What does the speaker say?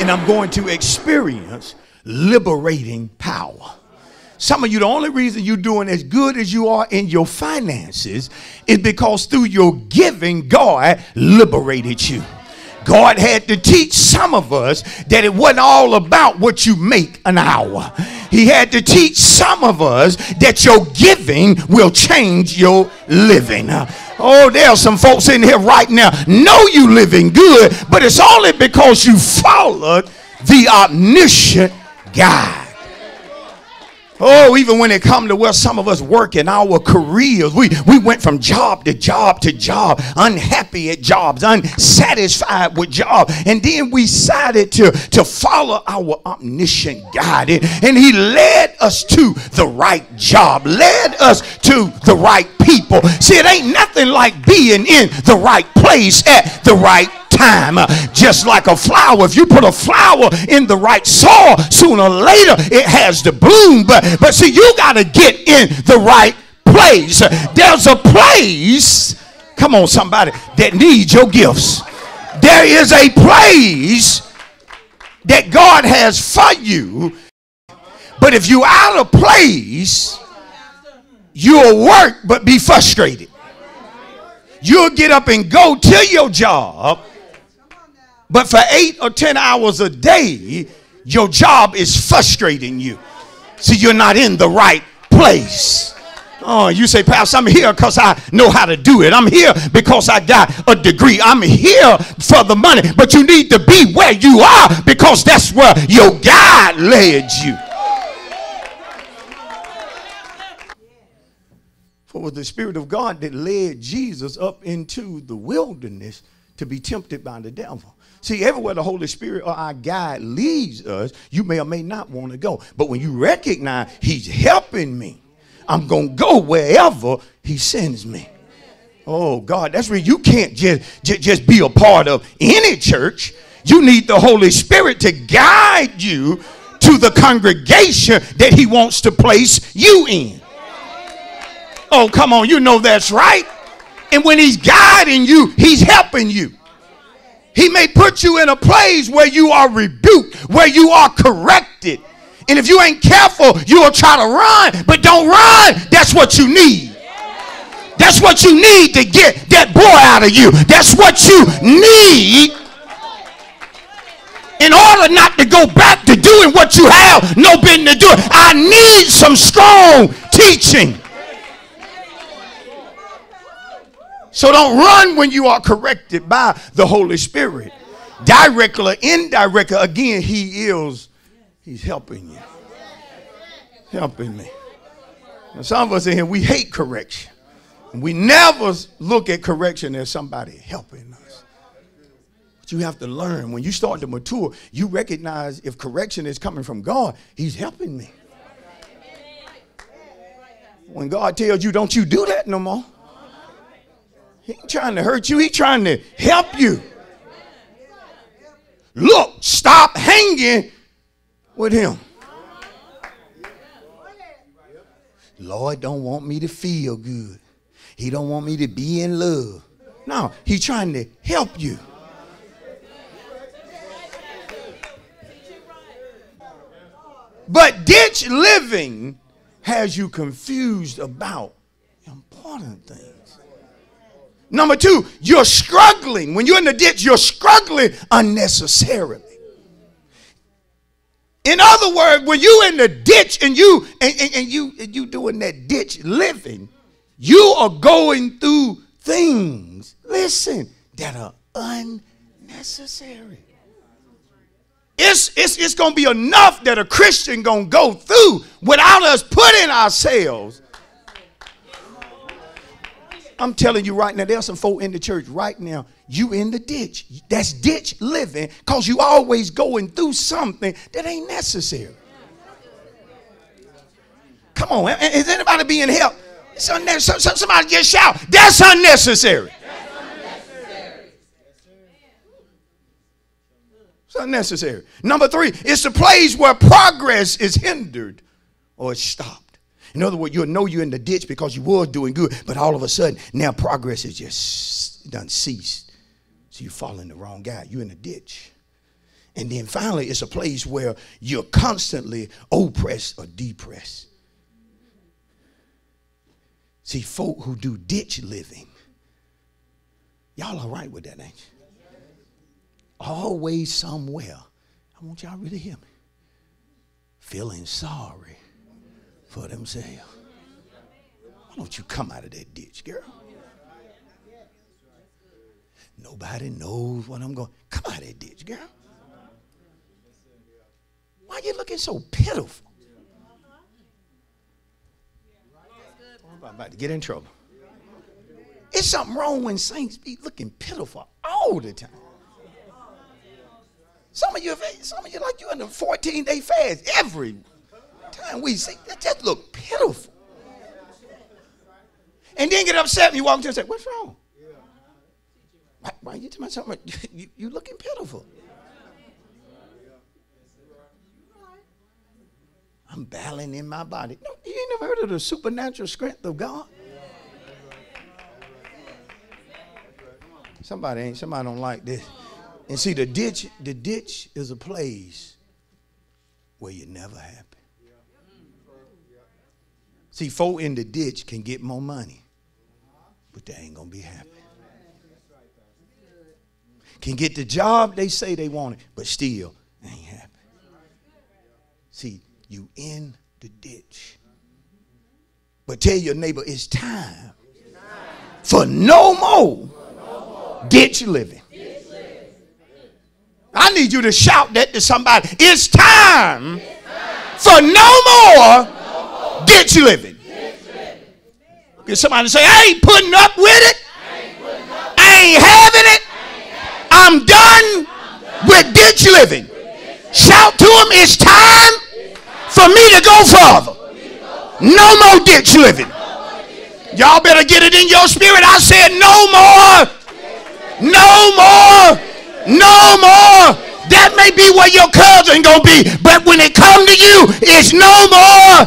And I'm going to experience liberating power. Some of you, the only reason you're doing as good as you are in your finances is because through your giving, God liberated you. God had to teach some of us that it wasn't all about what you make an hour. He had to teach some of us that your giving will change your living. Oh, there are some folks in here right now know you living good, but it's only because you followed the omniscient God. Oh, even when it comes to where some of us work in our careers, we went from job to job to job, unhappy at jobs, unsatisfied with jobs. And then we decided to follow our omniscient God. And he led us to the right job, led us to the right people. See, it ain't nothing like being in the right place at the right time. Just like a flower, if you put a flower in the right soil, sooner or later it has to bloom. But see, you got to get in the right place. There's a place, come on somebody, that needs your gifts. There is a place that God has for you, but if you're out of place, you'll work but be frustrated. You'll get up and go to your job, but for 8 or 10 hours a day, your job is frustrating you. See, you're not in the right place. Oh, you say, Pastor, I'm here because I know how to do it. I'm here because I got a degree. I'm here for the money. But you need to be where you are because that's where your God led you. For it was the Spirit of God that led Jesus up into the wilderness to be tempted by the devil. See, everywhere the Holy Spirit or our guide leads us, you may or may not want to go. But when you recognize he's helping me, I'm going to go wherever he sends me. Oh, God, that's where you can't just be a part of any church. You need the Holy Spirit to guide you to the congregation that he wants to place you in. Oh, come on, you know that's right. And when he's guiding you, he's helping you. He may put you in a place where you are rebuked, where you are corrected. And if you ain't careful, you will try to run, but don't run. That's what you need. That's what you need to get that boy out of you. That's what you need in order not to go back to doing what you have no business doing. I need some strong teaching. So don't run when you are corrected by the Holy Spirit. Directly or indirectly, again, he's helping you. Helping me. Now, some of us in here, we hate correction. We never look at correction as somebody helping us. But you have to learn. When you start to mature, you recognize if correction is coming from God, he's helping me. When God tells you, don't you do that no more. He ain't trying to hurt you. He's trying to help you. Look, stop hanging with him. Lord don't want me to feel good. He don't want me to be in love. No, he's trying to help you. But ditch living has you confused about important things. Number 2, you're struggling. When you're in the ditch, you're struggling unnecessarily. In other words, when you're in the ditch and you doing that ditch living, you are going through things, listen, that are unnecessary. It's going to be enough that a Christian going to go through without us putting ourselves. I'm telling you right now, there's some folk in the church right now. You in the ditch. That's ditch living because you always going through something that ain't necessary. Come on. Is anybody being helped? Somebody just shout. That's unnecessary. It's unnecessary. Number 3, it's the place where progress is hindered or stopped. In other words, you'll know you're in the ditch because you was doing good, but all of a sudden, now progress is just done ceased. So you fall in the wrong guy. You're in the ditch. And then finally, it's a place where you're constantly oppressed or depressed. See, folk who do ditch living, y'all all right with that, ain't you? Always somewhere. I want y'all to really hear me. Feeling sorry for themselves. Why don't you come out of that ditch, girl? Nobody knows what I'm going. Come out of that ditch, girl. Why are you looking so pitiful? I'm about to get in trouble. It's something wrong when saints be looking pitiful all the time. Some of you like you in a 14-day fast every time we see. That just look pitiful. And then get upset and you walk into and say, what's wrong? Why are you talking about something? You looking pitiful. I'm battling in my body. No, you ain't never heard of the supernatural strength of God? Somebody don't like this. And see, the ditch is a place where you're never happy. See, folk in the ditch can get more money, but they ain't gonna be happy. Can get the job they say they wanted, but still ain't happy. See, you in the ditch. But tell your neighbor it's time for no more ditch living. I need you to shout that to somebody. It's time for no more ditch living. Get somebody to say, I ain't putting up with it. I ain't having it. I'm done with ditch living. Shout to them, it's time for me to go further. No more ditch living. Y'all better get it in your spirit. I said no more. No more. No more. That may be where your cousin gonna be, but when it come to you, it's no more